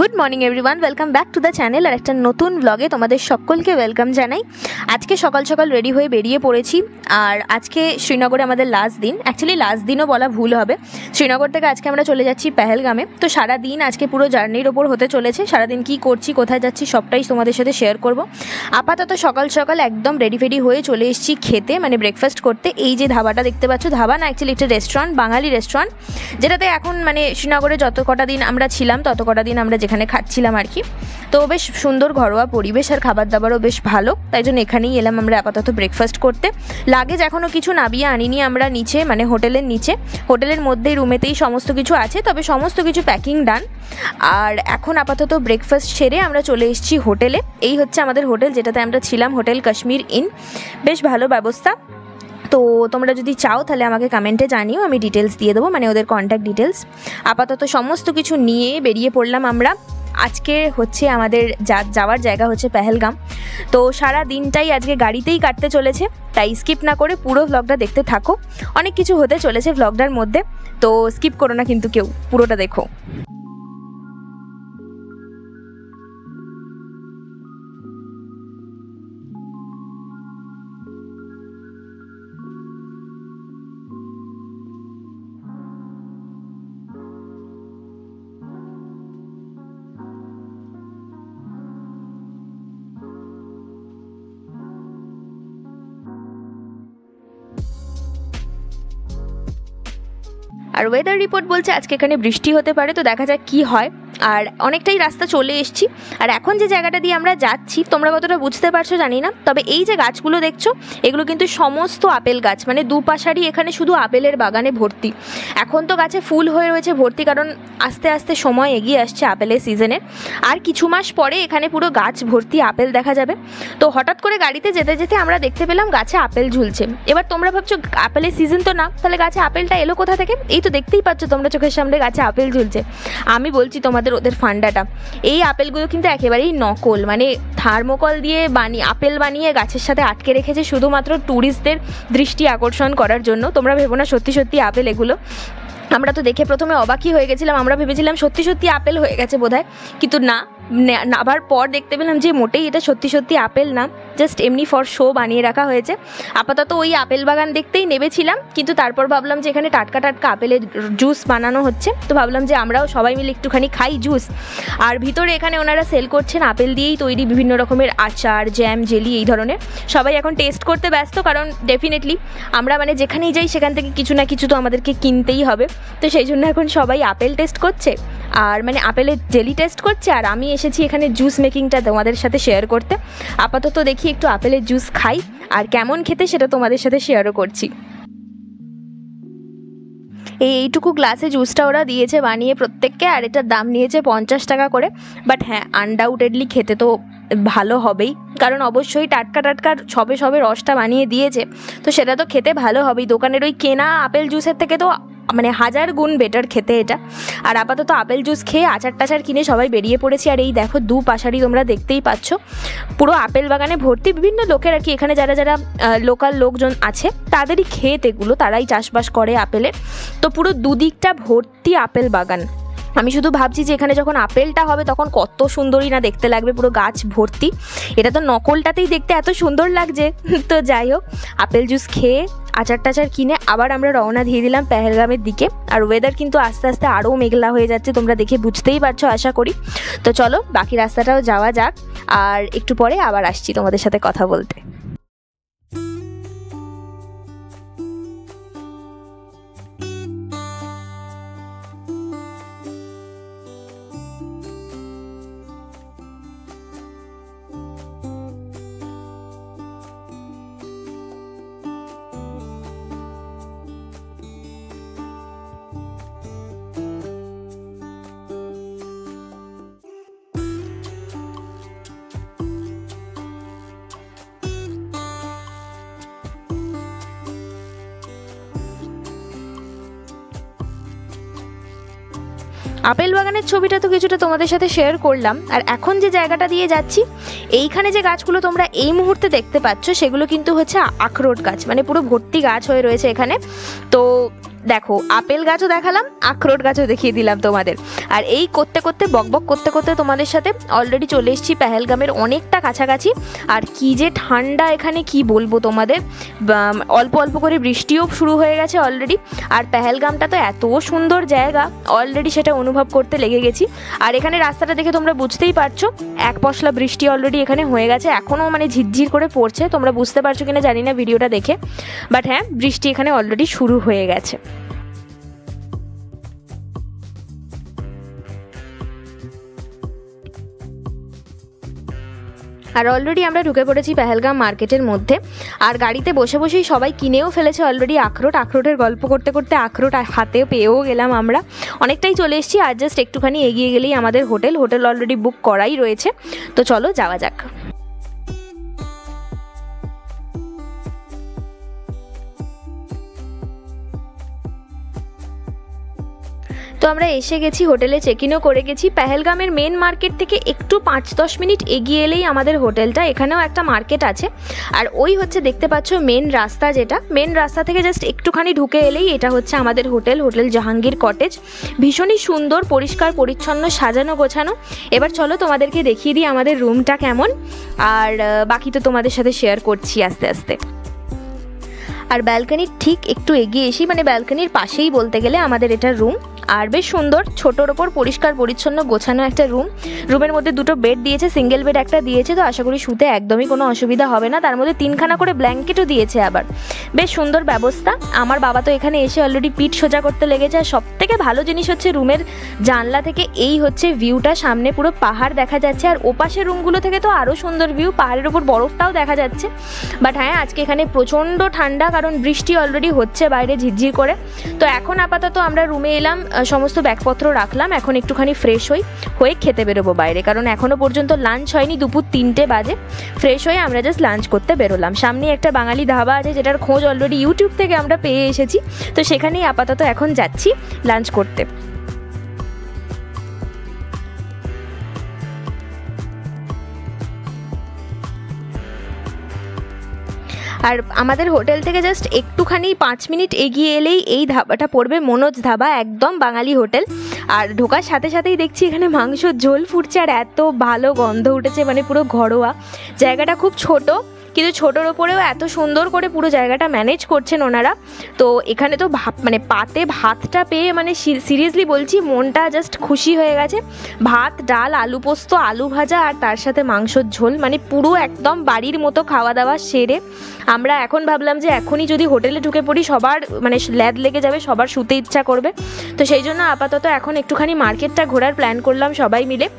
Good morning everyone, welcome back to the channel. আর একটা নতুন ব্লগে তোমাদের সকলকে ওয়েলকাম জানাই। আজকে সকাল সকাল রেডি হয়ে বেরিয়ে পড়েছি। আর আজকে শ্রীনগরে আমাদের লাস্ট দিন, অ্যাকচুয়ালি লাস্ট দিনও বলা ভুল হবে। শ্রীনগর থেকে আজকে আমরা চলে যাচ্ছি পেহেলগামে। তো সারা দিন আজকে পুরো জার্নির ওপর হতে চলেছে। সারাদিন কী করছি, কোথায় যাচ্ছি সবটাই তোমাদের সাথে শেয়ার করব। আপাতত সকাল সকাল একদম রেডি ফেডি হয়ে চলে এসেছি খেতে, মানে ব্রেকফাস্ট করতে। এই যে ধাবাটা দেখতে পাচ্ছ, ধাবা না অ্যাকচুয়ালি একটা রেস্টুরেন্ট, বাঙালি রেস্টুরেন্ট, যেটাতে এখন মানে শ্রীনগরে যত কটা দিন আমরা ছিলাম তত কটা দিন আমরা যেখানে খাচ্ছিলাম আর কি। তো বেশ সুন্দর ঘরোয়া পরিবেশ আর খাবার দাবারও বেশ ভালো, তাই জন্য এখানেই এলাম আমরা আপাতত ব্রেকফাস্ট করতে। লাগেজ এখনও কিছু নামিয়ে আনিনি আমরা নিচে, মানে হোটেলের নিচে। হোটেলের মধ্যেই রুমেতেই সমস্ত কিছু আছে, তবে সমস্ত কিছু প্যাকিং ডান। আর এখন আপাতত ব্রেকফাস্ট সেরে আমরা চলে এসেছি হোটেলে। এই হচ্ছে আমাদের হোটেল যেটাতে আমরা ছিলাম, হোটেল কাশ্মীর ইন। বেশ ভালো ব্যবস্থা। তো তোমরা যদি চাও তাহলে আমাকে কমেন্টে জানিও, আমি ডিটেলস দিয়ে দেবো, মানে ওদের কন্ট্যাক্ট ডিটেলস। আপাতত সমস্ত কিছু নিয়ে বেরিয়ে পড়লাম আমরা। আজকে হচ্ছে আমাদের যাওয়ার জায়গা হচ্ছে পেহেলগাম। তো সারা দিনটাই আজকে গাড়িতেই কাটতে চলেছে, তাই স্কিপ না করে পুরো ভ্লগটা দেখতে থাকো। অনেক কিছু হতে চলেছে ভ্লগটার মধ্যে, তো স্কিপ করো না কিন্তু কেউ, পুরোটা দেখো। আর ওয়েদার রিপোর্ট বলছে আজকে এখানে বৃষ্টি হতে পারে, তো দেখা যাক কি হয়। আর অনেকটাই রাস্তা চলে এসেছি। আর এখন যে জায়গাটা দিয়ে আমরা যাচ্ছি তোমরা কতটা বুঝতে পারছো জানি না, তবে এই যে গাছগুলো দেখছো এগুলো কিন্তু সমস্ত আপেল গাছ, মানে দুপাশারই এখানে শুধু আপেলের বাগানে ভর্তি। এখন তো গাছে ফুল হয়ে রয়েছে ভর্তি, কারণ আস্তে আস্তে সময় এগিয়ে আসছে আপেলের সিজনের। আর কিছু মাস পরে এখানে পুরো গাছ ভর্তি আপেল দেখা যাবে। তো হঠাৎ করে গাড়িতে যেতে যেতে আমরা দেখতে পেলাম গাছে আপেল ঝুলছে। এবার তোমরা ভাবছো আপেলের সিজন তো না, তাহলে গাছে আপেলটা এলো কোথা থেকে? এই তো দেখতেই পাচ্ছ তোমরা চোখের সামনে গাছে আপেল ঝুলছে। আমি বলছি তোমাদের ওদের ফান্ডাটা, এই আপেলগুলো কিন্তু একেবারেই নকল, মানে থার্মোকল দিয়ে আপেল বানিয়ে গাছের সাথে আটকে রেখেছে শুধুমাত্র ট্যুরিস্টদের দৃষ্টি আকর্ষণ করার জন্য। তোমরা ভেবো না সত্যি সত্যি আপেল এগুলো। আমরা তো দেখে প্রথমে অবাকই হয়ে গেছিলাম, আমরা ভেবেছিলাম সত্যি সত্যি আপেল হয়ে গেছে বোধহয়, কিন্তু না। আবার পর দেখতে পেলাম যে মোটেই এটা সত্যি সত্যি আপেল না, জাস্ট এমনি ফর শো বানিয়ে রাখা হয়েছে। আপাতত ওই আপেল বাগান দেখতেই নেমেছিলাম, কিন্তু তারপর ভাবলাম যে এখানে টাটকা টাটকা আপেলের জুস বানানো হচ্ছে, তো ভাবলাম যে আমরাও সবাই মিলে একটুখানি খাই জুস। আর ভিতরে এখানে ওনারা সেল করছেন আপেল দিয়েই তৈরি বিভিন্ন রকমের আচার, জ্যাম, জেলি, এই ধরনের। সবাই এখন টেস্ট করতে ব্যস্ত, কারণ ডেফিনেটলি আমরা মানে যেখানেই যাই সেখান থেকে কিছু না কিছু তো আমাদেরকে কিনতেই হবে। তো সেই জন্য এখন সবাই আপেল টেস্ট করছে, আর মানে আপেলের জেলি টেস্ট করছে। আর আমি এসেছি এখানে জুস মেকিংটা তোমাদের সাথে শেয়ার করতে। আপাতত দেখি একটু আপেলের জুস খাই, আর কেমন খেতে সেটা তোমাদের সাথে শেয়ারও করছি। এইটুকু গ্লাসে জুসটা ওরা দিয়েছে বানিয়ে প্রত্যেককে, আর এটার দাম নিয়েছে 50 টাকা করে। বাট হ্যাঁ, আনডাউটেডলি খেতে তো ভালো হবেই, কারণ অবশ্যই টাটকা টাটকা সবে সবে রসটা বানিয়ে দিয়েছে, তো সেটা তো খেতে ভালো হবেই। দোকানের ওই কেনা আপেল জুসের থেকে তো মানে 1000 গুণ বেটার খেতে এটা। আর আপাতত আপেল জুস খেয়ে আচার টাচার কিনে সবাই বেরিয়ে পড়েছি। আর এই দেখো দুপাশারি তোমরা দেখতেই পাচ্ছ পুরো আপেল বাগানে ভর্তি। বিভিন্ন লোকের আর কি, এখানে যারা যারা লোকাল লোকজন আছে তাদেরই ক্ষেত এগুলো, তারাই চাষবাস করে আপেলের। তো পুরো দুদিকটা ভর্তি আপেল বাগান। আমি শুধু ভাবছি যে এখানে যখন আপেলটা হবে তখন কত সুন্দরই না দেখতে লাগবে, পুরো গাছ ভর্তি। এটা তো নকলটাতেই দেখতে এত সুন্দর লাগছে। তো যাই হোক, আপেল জুস খেয়ে আচার টাচার কিনে আবার আমরা রওনা দিয়ে দিলাম পেহেলগামের দিকে। আর ওয়েদার কিন্তু আস্তে আস্তে আরও মেঘলা হয়ে যাচ্ছে, তোমরা দেখে বুঝতেই পারছো আশা করি। তো চলো বাকি রাস্তাটাও যাওয়া যাক, আর একটু পরে আবার আসছি তোমাদের সাথে কথা বলতে। আপেল বাগানের ছবিটা তো কিছুটা তোমাদের সাথে শেয়ার করলাম। আর এখন যে জায়গাটা দিয়ে যাচ্ছি, এইখানে যে গাছগুলো তোমরা এই মুহূর্তে দেখতে পাচ্ছ সেগুলো কিন্তু হচ্ছে আখরোট গাছ, মানে পুরো ভর্তি গাছ হয়ে রয়েছে এখানে। তো দেখো আপেল গাছও দেখালাম, আখরোট গাছও দেখিয়ে দিলাম তোমাদের। আর এই করতে করতে বকবক করতে করতে তোমাদের সাথে অলরেডি চলে এসেছি পেহেলগামের অনেকটা কাছাকাছি। আর কি যে ঠান্ডা এখানে, কি বলবো তোমাদের, অল্প অল্প করে বৃষ্টিও শুরু হয়ে গেছে অলরেডি। আর পেহেলগামটা তো এত সুন্দর জায়গা, অলরেডি সেটা অনুভব করতে লেগে গেছি। আর এখানে রাস্তাটা দেখে তোমরা বুঝতেই পারছো, এক পশলা বৃষ্টি অলরেডি এখানে হয়ে গেছে, এখনও মানে ঝিরঝির করে পড়ছে। তোমরা বুঝতে পারছো কিনা জানি না ভিডিওটা দেখে, বাট হ্যাঁ বৃষ্টি এখানে অলরেডি শুরু হয়ে গেছে। আর অলরেডি আমরা ঢুকে পড়েছি পেহেলগাম মার্কেটের মধ্যে। আর গাড়িতে বসে বসেই সবাই কিনেও ফেলেছে অলরেডি আখরোটের গল্প করতে করতে আখরোট হাতে পেয়েও গেলাম আমরা, অনেকটাই চলে এসেছি। আর জাস্ট একটুখানি এগিয়ে গেলেই আমাদের হোটেল অলরেডি বুক করাই রয়েছে। তো চলো যাওয়া যাক। তো আমরা এসে গেছি, হোটেলে চেক ইনও করে গেছি। পেহেলগামের মেন মার্কেট থেকে একটু 5-10 মিনিট এগিয়ে এলেই আমাদের হোটেলটা, এখানেও একটা মার্কেট আছে। আর ওই হচ্ছে দেখতে পাচ্ছ মেন রাস্তা, যেটা মেন রাস্তা থেকে জাস্ট একটুখানি ঢুকে এলেই এটা হচ্ছে আমাদের হোটেল জাহাঙ্গীর কটেজ। ভীষণই সুন্দর, পরিষ্কার পরিচ্ছন্ন, সাজানো গোছানো। এবার চলো তোমাদেরকে দেখিয়ে দিই আমাদের রুমটা কেমন, আর বাকি তো তোমাদের সাথে শেয়ার করছি আস্তে আস্তে। আর ব্যালকনির ঠিক একটু এগিয়ে এসি, মানে ব্যালকনির পাশেই বলতে গেলে আমাদের এটা রুম। আর বেশ সুন্দর, ছোটোর ওপর পরিষ্কার পরিচ্ছন্ন গোছানো একটা রুম। রুমের মধ্যে 2টো বেড দিয়েছে, সিঙ্গেল বেড একটা দিয়েছে, তো আশা করি শুতে একদমই কোনো অসুবিধা হবে না। তার মধ্যে 3খানা করে ব্ল্যাঙ্কেটও দিয়েছে আবার, বেশ সুন্দর ব্যবস্থা। আমার বাবা তো এখানে এসে অলরেডি পিঠ সোজা করতে লেগেছে। আর সবথেকে ভালো জিনিস হচ্ছে রুমের জানলা থেকে এই হচ্ছে ভিউটা, সামনে পুরো পাহাড় দেখা যাচ্ছে। আর ওপাশের রুমগুলো থেকে তো আরও সুন্দর ভিউ, পাহাড়ের ওপর বরফটাও দেখা যাচ্ছে। বাট হ্যাঁ আজকে এখানে প্রচণ্ড ঠান্ডা, কারণ বৃষ্টি অলরেডি হচ্ছে বাইরে ঝিরঝির করে। তো এখন আপাতত আমরা রুমে এলাম, সমস্ত ব্যাগপত্র রাখলাম, এখন একটুখানি ফ্রেশ হয়ে খেতে বেরোবো বাইরে, কারণ এখনও পর্যন্ত লাঞ্চ হয়নি, দুপুর 3টে বাজে। ফ্রেশ হয়ে আমরা জাস্ট লাঞ্চ করতে বেরোলাম। সামনে একটা বাঙালি ধাবা আছে, যেটার খোঁজ অলরেডি ইউটিউব থেকে আমরা পেয়ে এসেছি, তো সেখানেই আপাতত এখন যাচ্ছি লাঞ্চ করতে। আর আমাদের হোটেল থেকে জাস্ট একটুখানি 5 মিনিট এগিয়ে এলেই এই ধাবাটা পড়বে, মনোজ ধাবা, একদম বাঙালি হোটেল। আর ঢোকার সাথে সাথেই দেখছি এখানে মাংসর ঝোল ফুটছে, আর এত ভালো গন্ধ উঠেছে, মানে পুরো ঘরোয়া। জায়গাটা খুব ছোট, কিন্তু ছোটোর ওপরেও এত সুন্দর করে পুরো জায়গাটা ম্যানেজ করছেন ওনারা। তো এখানে তো মানে পাতে ভাতটা পেয়ে মানে সিরিয়াসলি বলছি মনটা জাস্ট খুশি হয়ে গেছে। ভাত, ডাল, আলু পোস্ত, আলু ভাজা, আর তার সাথে মাংসর ঝোল, মানে পুরো একদম বাড়ির মতো খাওয়া দাওয়া সেরে আমরা এখন ভাবলাম যে এখনই যদি হোটেলে ঢুকে পড়ি সবার মানে ল্যাদ লেগে যাবে, সবার শুতে ইচ্ছা করবে। তো সেই জন্য আপাতত এখন একটুখানি মার্কেটটা ঘোরার প্ল্যান করলাম সবাই মিলে।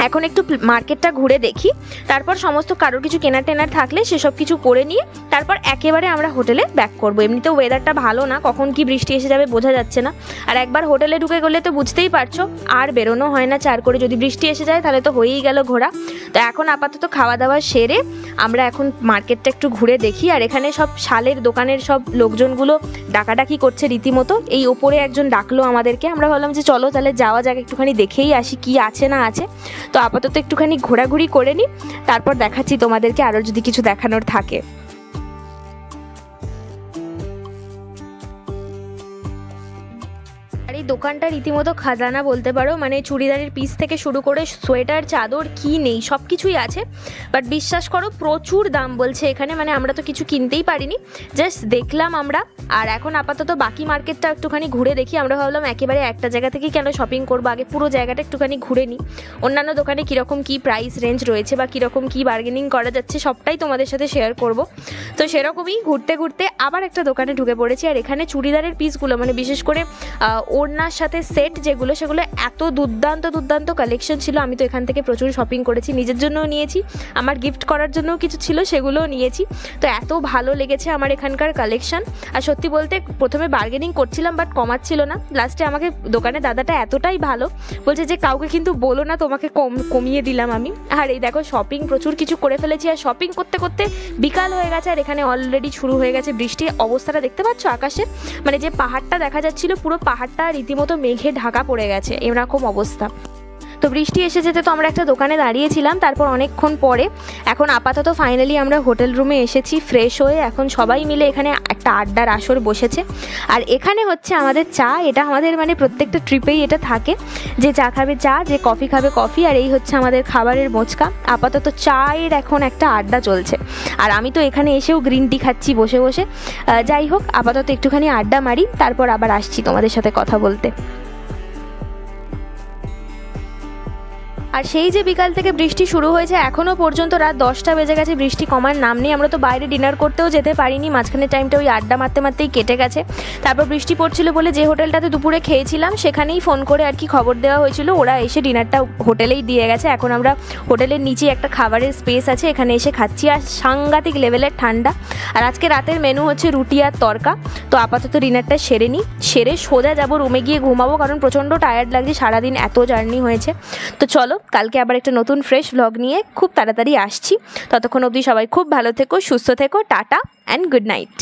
এখন একটু মার্কেটটা ঘুরে দেখি, তারপর সমস্ত কারোর কিছু কেনার টেনার থাকলে সেসব কিছু করে নিয়ে তারপর একেবারে আমরা হোটেলে ব্যাক করবো। এমনিতেও ওয়েদারটা ভালো না, কখন কি বৃষ্টি এসে যাবে বোঝা যাচ্ছে না। আর একবার হোটেলে ঢুকে গেলে তো বুঝতেই পারছো আর বেরোনো হয় না চার করে, যদি বৃষ্টি এসে যায় তাহলে তো হয়েই গেল ঘোরা। তো এখন আপাতত খাওয়া দাওয়া সেরে আমরা এখন মার্কেটটা একটু ঘুরে দেখি। আর এখানে সব শালের দোকানের সব লোকজনগুলো ডাকাডাকি করছে রীতিমতো। এই ওপরে একজন ডাকলো আমাদেরকে, আমরা ভাবলাম যে চলো তাহলে যাওয়া যাক, একটুখানি দেখেই আসি কি আছে না আছে। তো আপাতত একটুখানি ঘোরাঘুরি করে নিই, তারপর দেখাচ্ছি তোমাদেরকে আরও যদি কিছু দেখানোর থাকে। আর এই দোকানটা রীতিমতো খাজানা বলতে পারো, মানে চুড়িদারের পিস থেকে শুরু করে সোয়েটার, চাদর, কি নেই সব কিছুই আছে। বাট বিশ্বাস করো প্রচুর দাম বলছে এখানে, মানে আমরা তো কিছু কিনতেই পারিনি, জাস্ট দেখলাম আমরা। আর এখন আপাতত বাকি মার্কেটটা একটুখানি ঘুরে দেখি। আমরা ভাবলাম একেবারে একটা জায়গা থেকেই কেন শপিং করবো, আগে পুরো জায়গাটা একটুখানি ঘুরে নিই। অন্যান্য দোকানে কীরকম কী প্রাইস রেঞ্জ রয়েছে বা কীরকম কী বার্গেনিং করা যাচ্ছে সবটাই তোমাদের সাথে শেয়ার করব। তো সেরকমই ঘুরতে ঘুরতে আবার একটা দোকানে ঢুকে পড়েছি। আর এখানে চুড়িদারের পিসগুলো, মানে বিশেষ করে ওড়নার সাথে সেট যেগুলো, সেগুলো এত দুর্দান্ত দুর্দান্ত কালেকশন ছিল। আমি তো এখান থেকে প্রচুর শপিং করেছি, নিজের জন্যও নিয়েছি, আমার গিফট করার জন্যও কিছু ছিল সেগুলোও নিয়েছি। তো এত ভালো লেগেছে আমার এখানকার কালেকশন। আর সত্যি বলতে প্রথমে বার্গেনিং করছিলাম বাট কমাচ্ছিল না। লাস্টে আমাকে দোকানে দাদাটা এতটাই ভালো বলছে যে কাউকে কিন্তু বলো না, তোমাকে কমিয়ে দিলাম আমি। আর এই দেখো শপিং প্রচুর কিছু করে ফেলেছি। আর শপিং করতে করতে বিকাল হয়ে গেছে, আর এখানে অলরেডি শুরু হয়ে গেছে বৃষ্টি। অবস্থাটা দেখতে পাচ্ছ আকাশের, মানে যে পাহাড়টা দেখা যাচ্ছিল পুরো পাহাড়টা রীতিমতো মেঘে ঢাকা পড়ে গেছে, এরকম অবস্থা। তো বৃষ্টি এসে যেতে তো আমরা একটা দোকানে দাঁড়িয়েছিলাম, তারপর অনেকক্ষণ পরে এখন আপাতত ফাইনালি আমরা হোটেল রুমে এসেছি ফ্রেশ হয়ে। এখন সবাই মিলে এখানে একটা আড্ডার আসর বসেছে। আর এখানে হচ্ছে আমাদের চা, এটা আমাদের মানে প্রত্যেকটা ট্রিপেই এটা থাকে যে চা খাবে চা, যে কফি খাবে কফি, আর এই হচ্ছে আমাদের খাবারের মোচকা। আপাতত চায়ের এখন একটা আড্ডা চলছে, আর আমি তো এখানে এসেও গ্রিন টি খাচ্ছি বসে বসে। যাই হোক, আপাতত একটুখানি আড্ডা মারি, তারপর আবার আসছি তোমাদের সাথে কথা বলতে। আর সেই যে বিকাল থেকে বৃষ্টি শুরু হয়েছে, এখনও পর্যন্ত রাত 10টা বেজে গেছে, বৃষ্টি কমার নাম নেই। আমরা তো বাইরে ডিনার করতেও যেতে পারিনি, মাঝখানে টাইমটা ওই আড্ডা মারতে মারতেই কেটে গেছে। তারপর বৃষ্টি পড়ছিল বলে যে হোটেলটাতে দুপুরে খেয়েছিলাম সেখানেই ফোন করে আর কি খবর দেওয়া হয়েছিল, ওরা এসে ডিনারটা হোটেলেই দিয়ে গেছে। এখন আমরা হোটেলের নিচে একটা খাবারের স্পেস আছে, এখানে এসে খাচ্ছি। আর সাংঘাতিক লেভেলের ঠান্ডা। আর আজকে রাতের মেনু হচ্ছে রুটি আর তরকা। তো আপাতত ডিনারটা সেরে নিই, সেরে সোজা যাবো রুমে গিয়ে ঘুমাবো, কারণ প্রচণ্ড টায়ার্ড লাগছে, সারাদিন এত জার্নি হয়েছে। তো চলো, কালকে আবার একটা নতুন ফ্রেশ ব্লগ নিয়ে খুব তাড়াতাড়ি আসছি। ততক্ষণ অবধি সবাই খুব ভালো থেকো, সুস্থ থেকো, টাটা অ্যান্ড গুড নাইট।